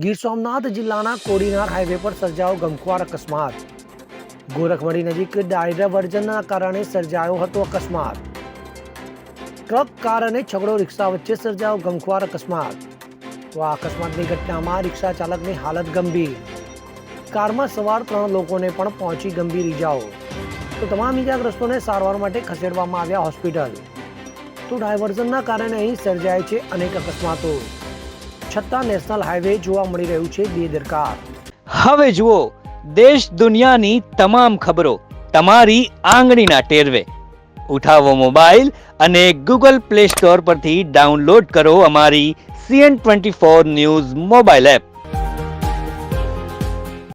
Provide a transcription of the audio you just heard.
ગીર સોમનાથ જિલ્લાના કોડીનાર હાઈવે પર સર્જાયો ગમખ્વાર અકસ્માત. ગોરખમઢી નજીક ડાયવર્ઝનના કારણે સર્જાયો હતો અકસ્માત. ટ્રક કાર અને છકડો રિક્ષા વચ્ચે સર્જાયો ગમખ્વાર અકસ્માત. તો આ અકસ્માતની ઘટનામાં રિક્ષા ચાલકની હાલત ગંભીર. કારમાં સવાર 3 લોકોને પણ પહોંચી ગંભીર ઈજાઓ. તો તમામ ઈજાગ્રસ્તોને સારવાર માટે ખસેડવામાં આવ્યા હોસ્પિટલ. તો ડાયવર્ઝનના કારણે અહીં સર્જાય છે અનેક અકસ્માતો. છતાં નેશનલ હાઈવે જોવા મળી રહ્યું છે બેદરકાર. હવે જુઓ દેશ દુનિયાની તમામ ખબરો તમારી આંગળીના ટેરવે. ઉઠાવો મોબાઈલ અને ગૂગલ પ્લે સ્ટોર પરથી ડાઉનલોડ કરો અમારી CN24 ન્યૂઝ મોબાઈલ એપ.